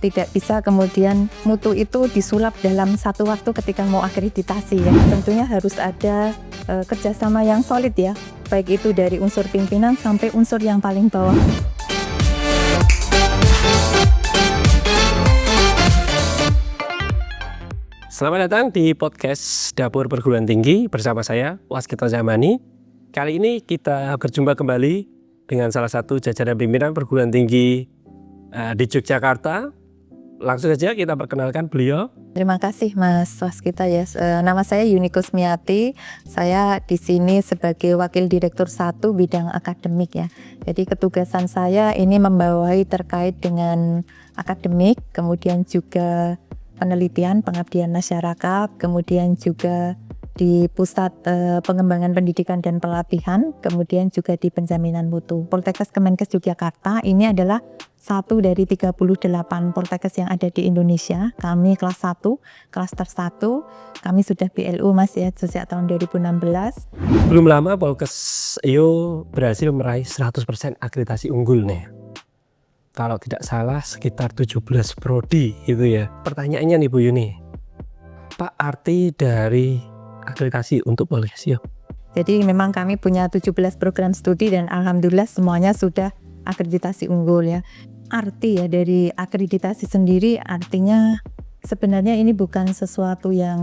tidak bisa kemudian mutu itu disulap dalam satu waktu ketika mau akreditasi ya. Tentunya harus ada kerjasama yang solid ya, baik itu dari unsur pimpinan sampai unsur yang paling bawah. Selamat datang di podcast Dapur Perguruan Tinggi bersama saya, Waskita Zamani. Kali ini kita berjumpa kembali dengan salah satu jajaran pimpinan perguruan tinggi di Yogyakarta. Langsung saja kita perkenalkan beliau. Terima kasih Mas Waskita ya. Nama saya Yuni Kusmiati. Saya di sini sebagai Wakil Direktur 1 bidang akademik ya. Jadi ketugasan saya ini membawahi terkait dengan akademik, kemudian juga penelitian, pengabdian masyarakat, kemudian juga di Pusat Pengembangan Pendidikan dan Pelatihan, kemudian juga di Penjaminan Mutu. Poltekkes Kemenkes Yogyakarta ini adalah satu dari 38 poltekkes yang ada di Indonesia. Kami kelas 1, klaster 1, kami sudah BLU Mas ya sejak tahun 2016. Belum lama Poltekkes IO berhasil meraih 100% akreditasi unggul nih. Kalau tidak salah sekitar 17 prodi gitu ya. Pertanyaannya nih Bu Yuni, apa arti dari akreditasi untuk Poltekkes IO? Jadi memang kami punya 17 program studi dan alhamdulillah semuanya sudah akreditasi unggul ya. Arti ya dari akreditasi sendiri artinya sebenarnya ini bukan sesuatu yang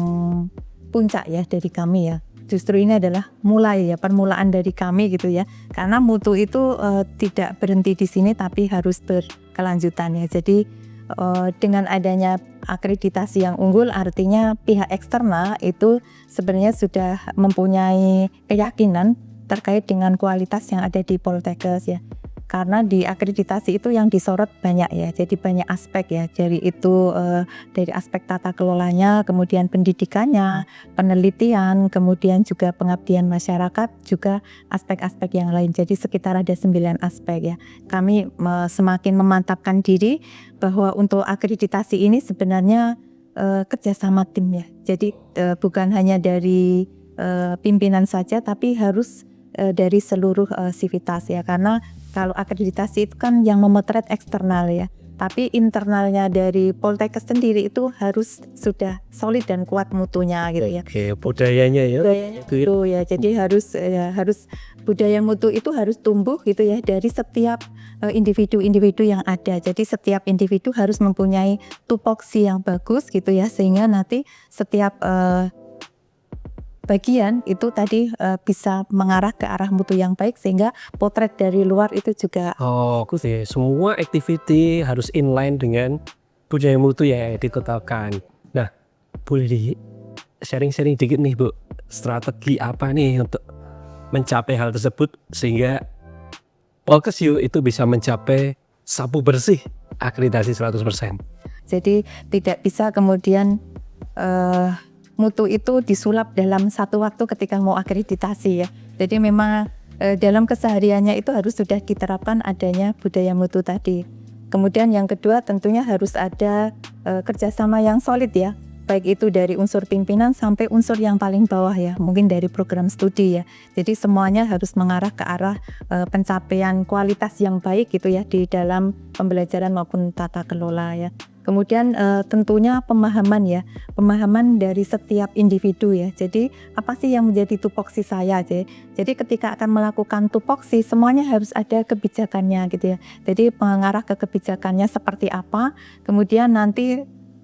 puncak ya dari kami ya. Justru ini adalah mulai ya, permulaan dari kami gitu ya. Karena mutu itu tidak berhenti di sini tapi harus berkelanjutan ya. Jadi dengan adanya akreditasi yang unggul artinya pihak eksternal itu sebenarnya sudah mempunyai keyakinan terkait dengan kualitas yang ada di Poltekkes ya. Karena di akreditasi itu yang disorot banyak ya, jadi banyak aspek ya, dari itu dari aspek tata kelolanya, kemudian pendidikannya, penelitian, kemudian juga pengabdian masyarakat, juga aspek-aspek yang lain. Jadi sekitar ada 9 aspek ya. Kami semakin memantapkan diri bahwa untuk akreditasi ini sebenarnya kerjasama tim ya. Jadi bukan hanya dari pimpinan saja, tapi harus dari seluruh sivitas ya, karena kalau akreditasi itu kan yang memotret eksternal ya, tapi internalnya dari Poltekkes sendiri itu harus sudah solid dan kuat mutunya gitu ya. Oke, budayanya ya. Budayanya itu ya, jadi harus budaya mutu itu harus tumbuh gitu ya dari setiap individu-individu yang ada. Jadi setiap individu harus mempunyai tupoksi yang bagus gitu ya, sehingga nanti setiap bagian itu tadi bisa mengarah ke arah mutu yang baik sehingga potret dari luar itu juga semua activity harus inline dengan budaya mutu ya ditetapkan. Nah, boleh di sharing-sharing dikit nih Bu, strategi apa nih untuk mencapai hal tersebut sehingga Poltekkes IO itu bisa mencapai sapu bersih akreditasi 100%. Jadi tidak bisa kemudian mutu itu disulap dalam satu waktu ketika mau akreditasi ya. Jadi memang dalam kesehariannya itu harus sudah diterapkan adanya budaya mutu tadi. Kemudian yang kedua tentunya harus ada kerjasama yang solid ya. Baik itu dari unsur pimpinan sampai unsur yang paling bawah ya, mungkin dari program studi ya. Jadi semuanya harus mengarah ke arah pencapaian kualitas yang baik gitu ya di dalam pembelajaran maupun tata kelola ya. Kemudian tentunya pemahaman ya, pemahaman dari setiap individu ya. Jadi apa sih yang menjadi tupoksi saya aja. Jadi ketika akan melakukan tupoksi semuanya harus ada kebijakannya gitu ya. Jadi mengarah ke kebijakannya seperti apa, kemudian nanti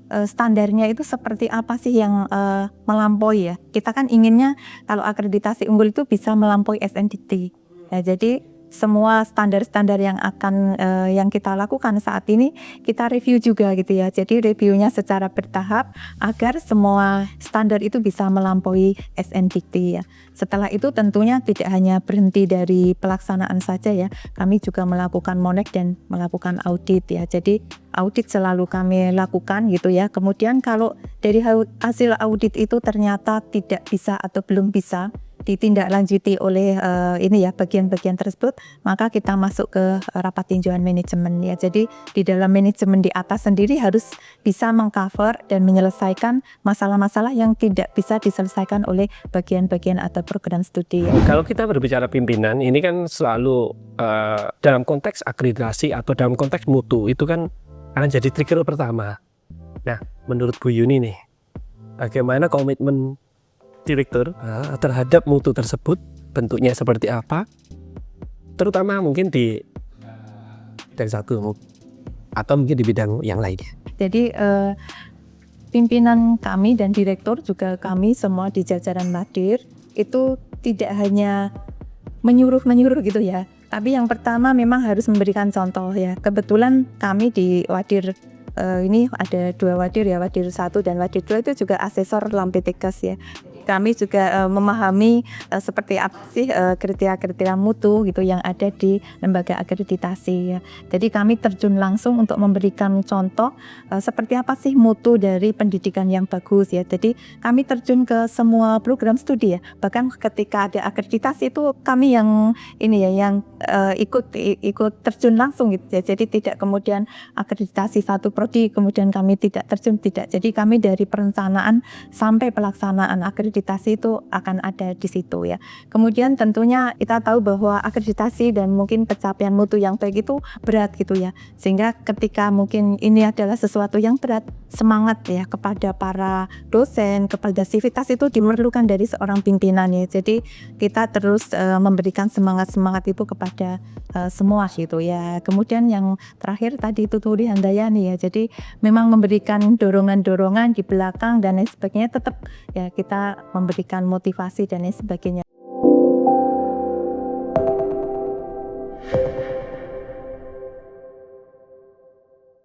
standarnya itu seperti apa sih yang melampaui ya. Kita kan inginnya kalau akreditasi unggul itu bisa melampaui SNDT. Ya, jadi semua standar-standar yang akan yang kita lakukan saat ini kita review juga gitu ya. Jadi reviewnya secara bertahap agar semua standar itu bisa melampaui SNDT ya. Setelah itu tentunya tidak hanya berhenti dari pelaksanaan saja ya. Kami juga melakukan monek dan melakukan audit ya. Jadi audit selalu kami lakukan gitu ya. Kemudian kalau dari hasil audit itu ternyata tidak bisa atau belum bisa ditindaklanjuti oleh ini ya bagian-bagian tersebut, maka kita masuk ke rapat tinjauan manajemen ya. Jadi di dalam manajemen di atas sendiri harus bisa mengcover dan menyelesaikan masalah-masalah yang tidak bisa diselesaikan oleh bagian-bagian atau program studi. Kalau kita berbicara pimpinan, ini kan selalu dalam konteks akreditasi atau dalam konteks mutu itu kan akan jadi trigger pertama. Nah, menurut Bu Yuni nih, bagaimana komitmen direktur terhadap mutu tersebut, bentuknya seperti apa, terutama mungkin di dari satu atau mungkin di bidang yang lainnya. Jadi pimpinan kami dan direktur juga kami semua di jajaran Wadir itu tidak hanya menyuruh gitu ya, tapi yang pertama memang harus memberikan contoh ya. Kebetulan kami di Wadir ini ada 2 Wadir ya, Wadir 1 dan Wadir 2 itu juga asesor Lampitikes ya. Kami juga memahami seperti apa sih kriteria-kriteria mutu gitu yang ada di lembaga akreditasi ya. Jadi kami terjun langsung untuk memberikan contoh seperti apa sih mutu dari pendidikan yang bagus ya. Jadi kami terjun ke semua program studi ya. Bahkan ketika ada akreditasi itu kami yang ini ya yang ikut terjun langsung gitu ya. Jadi tidak kemudian akreditasi satu prodi kemudian kami tidak terjun, tidak. Jadi kami dari perencanaan sampai pelaksanaan akreditasi itu akan ada di situ ya. Kemudian tentunya kita tahu bahwa akreditasi dan mungkin pencapaian mutu yang baik itu berat gitu ya. Sehingga ketika mungkin ini adalah sesuatu yang berat, semangat ya kepada para dosen, kepada sivitas itu diperlukan dari seorang pimpinan ya. Jadi kita terus memberikan semangat-semangat itu kepada semua gitu ya. Kemudian yang terakhir tadi itu Turi Handayani ya. Jadi memang memberikan dorongan-dorongan di belakang dan lain sebagainya, tetap ya kita memberikan motivasi dan lain sebagainya.